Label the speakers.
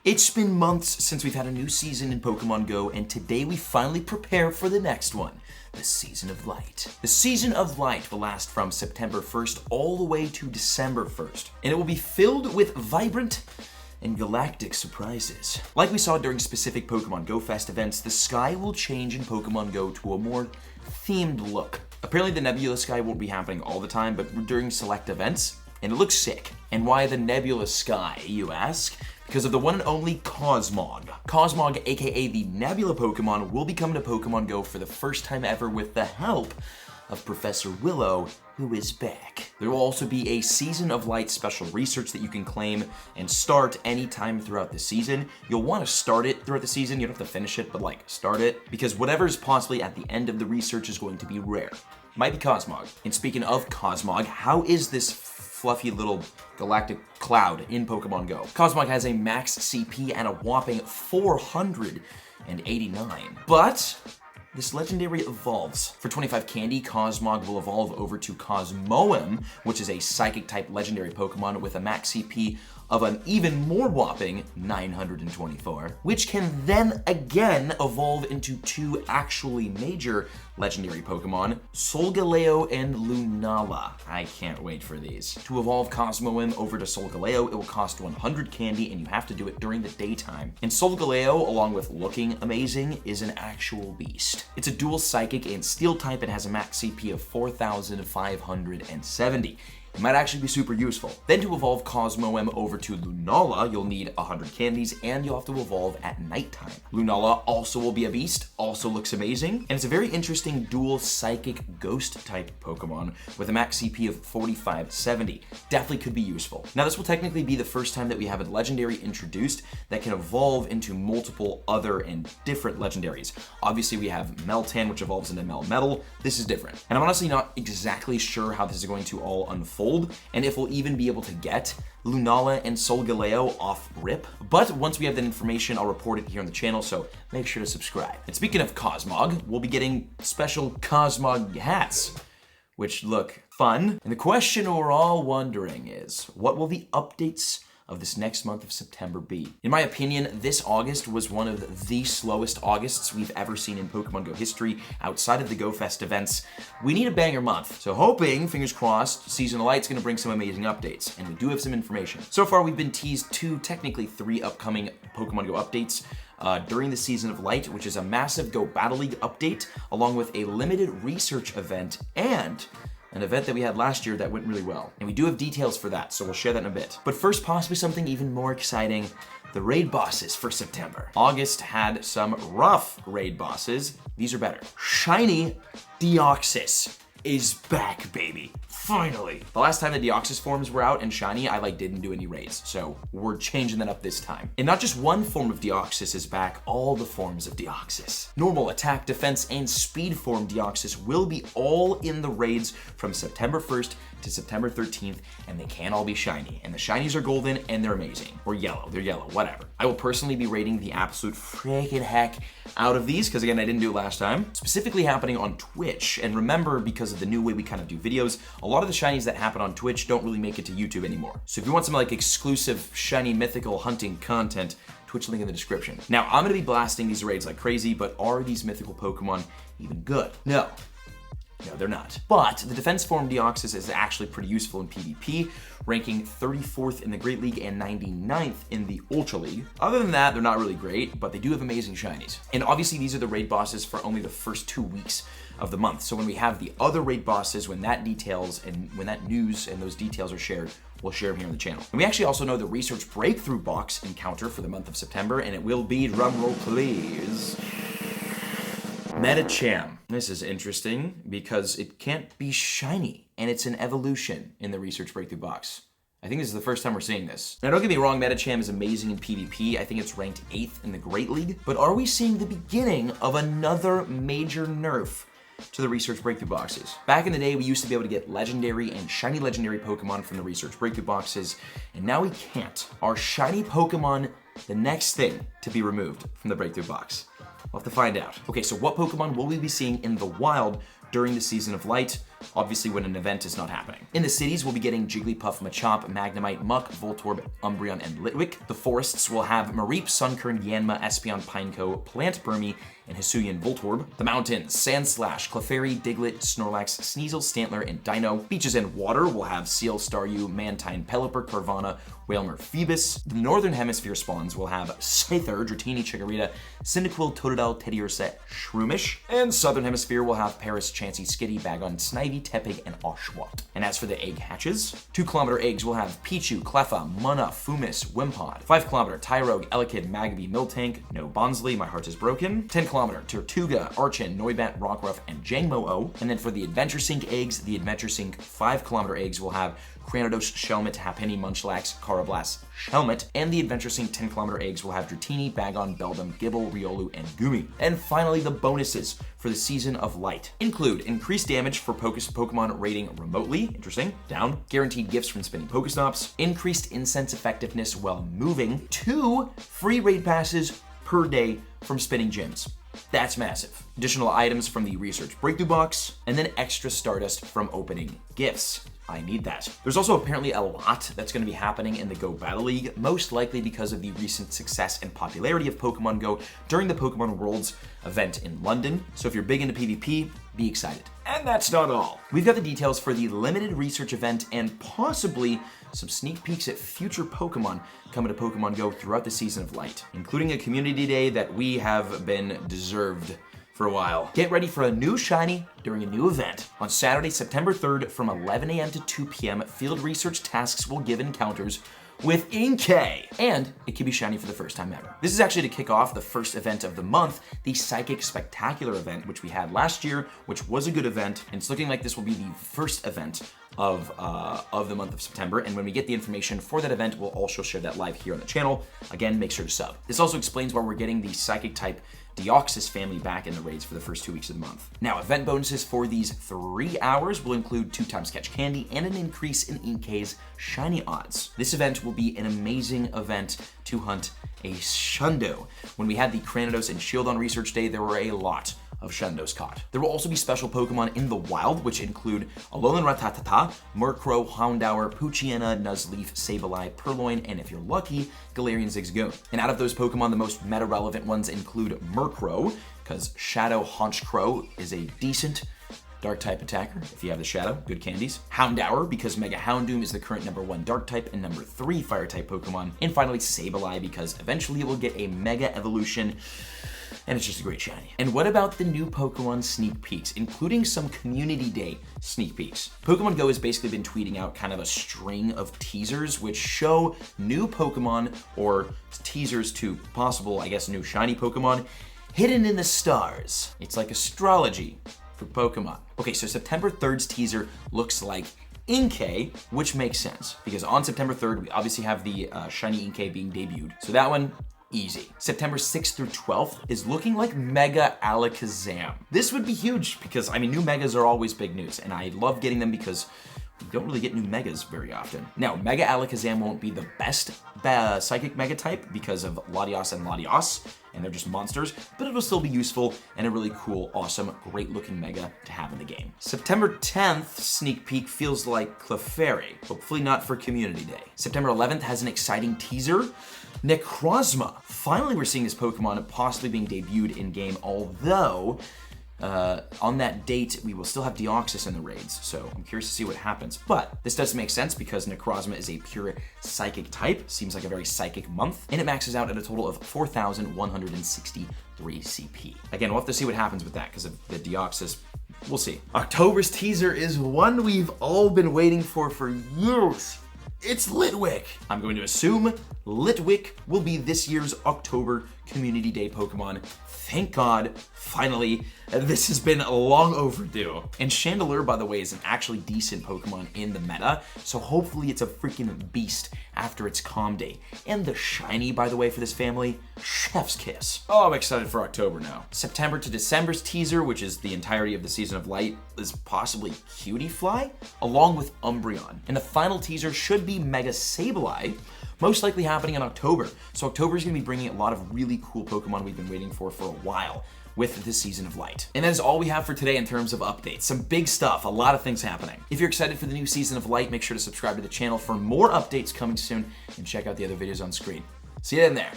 Speaker 1: It's been months since we've had a new season in Pokemon Go, and today we finally prepare for the next one, the Season of Light. The Season of Light will last from September 1st all the way to December 1st, and it will be filled with vibrant and galactic surprises. Like we saw during specific Pokemon Go Fest events, the sky will change in Pokemon Go to a more themed look. Apparently the Nebula sky won't be happening all the time, but during select events, and it looks sick. And why the Nebula sky, you ask? Because of the one and only Cosmog. Cosmog, aka the Nebula Pokemon, will be coming to Pokemon Go for the first time ever with the help of Professor Willow, who is back. There will also be a Season of Light special research that you can claim and start anytime throughout the season. You'll want to start it throughout the season. You don't have to finish it, but start it, because whatever is possibly at the end of the research is going to be rare. Might be Cosmog. And speaking of Cosmog, how is this fluffy little galactic cloud in Pokemon Go? Cosmog has a max CP and a whopping 489. But this legendary evolves. For 25 candy, Cosmog will evolve over to Cosmoem, which is a psychic-type legendary Pokemon with a max CP of an even more whopping 924, which can then again evolve into two actually major legendary Pokemon, Solgaleo and Lunala. I can't wait for these. To evolve Cosmoem over to Solgaleo, it will cost 100 candy, and you have to do it during the daytime. And Solgaleo, along with looking amazing, is an actual beast. It's a dual psychic and steel type and has a max CP of 4,570. It might actually be super useful. Then to evolve Cosmoem over to Lunala, you'll need 100 candies, and you'll have to evolve at nighttime. Lunala also will be a beast, also looks amazing, and it's a very interesting dual psychic ghost type Pokemon with a max CP of 4570. Definitely could be useful. Now this will technically be the first time that we have a legendary introduced that can evolve into multiple other and different legendaries. Obviously we have Meltan, which evolves into Melmetal. This is different. And I'm honestly not exactly sure how this is going to all unfold, and if we'll even be able to get Lunala and Solgaleo off rip. But once we have that information, I'll report it here on the channel, so make sure to subscribe. And speaking of Cosmog, we'll be getting special Cosmog hats, which look fun. And the question we're all wondering is, what will the updates of this next month of September be? In my opinion, this August was one of the slowest Augusts we've ever seen in Pokemon Go history outside of the Go Fest events. We need a banger month. So hoping, fingers crossed, Season of Light's gonna bring some amazing updates, and we do have some information. So far we've been teased technically three upcoming Pokemon Go updates during the Season of Light, which is a massive Go Battle League update, along with a limited research event and an event that we had last year that went really well. And we do have details for that, so we'll share that in a bit. But first, possibly something even more exciting, the raid bosses for September. August had some rough raid bosses. These are better. Shiny Deoxys is back, baby. Finally. The last time the Deoxys forms were out and shiny, I didn't do any raids, so we're changing that up this time. And not just one form of Deoxys is back, all the forms of Deoxys. Normal, attack, defense, and speed form Deoxys will be all in the raids from September 1st to September 13th, and they can all be shiny. And the shinies are golden, and they're amazing. Or yellow, they're yellow, whatever. I will personally be rating the absolute freaking heck out of these, because again, I didn't do it last time. Specifically happening on Twitch, and remember, because of the new way we kind of do videos, a lot of the shinies that happen on Twitch don't really make it to YouTube anymore. So if you want some exclusive shiny mythical hunting content, Twitch link in the description. Now, I'm gonna be blasting these raids like crazy, but are these mythical Pokemon even good? No, they're not. But the defense form Deoxys is actually pretty useful in PvP, ranking 34th in the Great League and 99th in the Ultra League. Other than that, they're not really great, but they do have amazing shinies. And obviously these are the raid bosses for only the first 2 weeks of the month. So when we have the other raid bosses, when that details and when that news and those details are shared, we'll share them here on the channel. And we actually also know the research breakthrough box encounter for the month of September, and it will be, drumroll please, Medicham. This is interesting because it can't be shiny, and it's an evolution in the research breakthrough box. I think this is the first time we're seeing this. Now don't get me wrong, Medicham is amazing in PvP. I think it's ranked 8th in the Great League, but are we seeing the beginning of another major nerf to the research breakthrough boxes? Back in the day, we used to be able to get legendary and shiny legendary Pokemon from the research breakthrough boxes, and now we can't. Are shiny Pokemon the next thing to be removed from the breakthrough box? We'll have to find out. Okay, so what Pokemon will we be seeing in the wild during the Season of Light, obviously when an event is not happening. In the cities, we'll be getting Jigglypuff, Machop, Magnemite, Muck, Voltorb, Umbreon, and Litwick. The forests will have Mareep, Sunkern, Yanma, Espeon, Pineco, Plant Burmy, and Hisuian Voltorb. The mountains, Sandslash, Clefairy, Diglett, Snorlax, Sneasel, Stantler, and Dino. Beaches and water will have Seal, Staryu, Mantine, Pelipper, Carvanha, Wailmer, Phoebus. The northern hemisphere spawns will have Scyther, Dratini, Chikorita, Cyndaquil, Totodile, Teddiursa, Shroomish. And southern hemisphere will have Paris, Chansey, Skitty, Bagon, Snivy, Tepig, and Oshawott. And as for the egg hatches, 2-kilometer eggs will have Pichu, Cleffa, Munna, Fumis, Wimpod. 5-kilometer Tyrogue, Elekid, Magby, Miltank, no Bonsley, my heart is broken. 10-kilometer Tortuga, Archon, Noibat, Rockruff, and Jangmo-O. And then for the Adventure Sync eggs, the Adventure Sync 5-kilometer eggs will have Cranidos, Shelmet, Happiny, Munchlax, Carablast, Shelmet, and the Adventure Sync 10-kilometer eggs will have Dratini, Bagon, Beldum, Gibble, Riolu, and Gumi. And finally, the bonuses for the Season of Light include increased damage for Pokemon raiding remotely, interesting, down, guaranteed gifts from spinning Pokestops, increased incense effectiveness while moving, 2 free raid passes per day from spinning gyms. That's massive. Additional items from the Research Breakthrough Box, and then extra Stardust from opening gifts. I need that. There's also apparently a lot that's going to be happening in the Go Battle League, most likely because of the recent success and popularity of Pokemon Go during the Pokemon Worlds event in London. So if you're big into PvP, be excited. And that's not all. We've got the details for the limited research event and possibly some sneak peeks at future Pokemon coming to Pokemon Go throughout the Season of Light, including a community day that we have been deserved for a while. Get ready for a new shiny during a new event. On Saturday, September 3rd from 11 a.m. to 2 p.m., field research tasks will give encounters with Inkay, and it can be shiny for the first time ever. This is actually to kick off the first event of the month, the Psychic Spectacular event, which we had last year, which was a good event, and it's looking like this will be the first event of the month of September. And when we get the information for that event, we'll also share that live here on the channel. Again, make sure to sub. This also explains why we're getting the Psychic type Deoxys family back in the raids for the first 2 weeks of the month. Now, event bonuses for these 3 hours will include 2x catch candy and an increase in Inkay's shiny odds. This event will be an amazing event to hunt a Shundo. When we had the Cranidos and Shieldon research day, there were a lot of Shundos caught. There will also be special Pokemon in the wild, which include Alolan Rattata, Murkrow, Houndour, Poochyena, Nuzleaf, Sableye, Purloin, and if you're lucky, Galarian Zigzagoon. And out of those Pokemon, the most meta-relevant ones include Murkrow, because Shadow Honchkrow is a decent Dark-type attacker, if you have the Shadow, good candies. Houndour, because Mega Houndoom is the current #1 Dark-type and #3 Fire-type Pokemon. And finally, Sableye, because eventually it will get a Mega Evolution, and it's just a great shiny. And what about the new Pokemon sneak peeks, including some Community Day sneak peeks? Pokemon Go has basically been tweeting out kind of a string of teasers which show new Pokemon or teasers to possible, I guess, new shiny Pokemon hidden in the stars. It's like astrology for Pokemon. Okay, so September 3rd's teaser looks like Inkay, which makes sense because on September 3rd, we obviously have the shiny Inkay being debuted. So that one, easy. September 6th through 12th is looking like Mega Alakazam. This would be huge because, I mean, new Megas are always big news, and I love getting them because we don't really get new Megas very often. Now, Mega Alakazam won't be the best Psychic Mega type because of Latios and Latios, and they're just monsters, but it'll still be useful and a really cool, awesome, great-looking Mega to have in the game. September 10th sneak peek feels like Clefairy, hopefully not for Community Day. September 11th has an exciting teaser, Necrozma. Finally, we're seeing this Pokemon possibly being debuted in-game, although on that date, we will still have Deoxys in the raids, so I'm curious to see what happens. But this does make sense because Necrozma is a pure Psychic type, seems like a very Psychic month, and it maxes out at a total of 4,163 CP. Again, we'll have to see what happens with that because of the Deoxys. We'll see. October's teaser is one we've all been waiting for years. It's Litwick. I'm going to assume Litwick will be this year's October Community Day Pokemon. Thank God, finally, this has been long overdue. And Chandelure, by the way, is an actually decent Pokemon in the meta, so hopefully it's a freaking beast after its calm day. And the shiny, by the way, for this family, Chef's Kiss. Oh, I'm excited for October now. September to December's teaser, which is the entirety of the Season of Light, is possibly Cutiefly, along with Umbreon. And the final teaser should be Mega Sableye, most likely happening in October. So October is going to be bringing a lot of really cool Pokemon we've been waiting for a while with this Season of Light. And that is all we have for today in terms of updates. Some big stuff, a lot of things happening. If you're excited for the new Season of Light, make sure to subscribe to the channel for more updates coming soon and check out the other videos on screen. See you in there.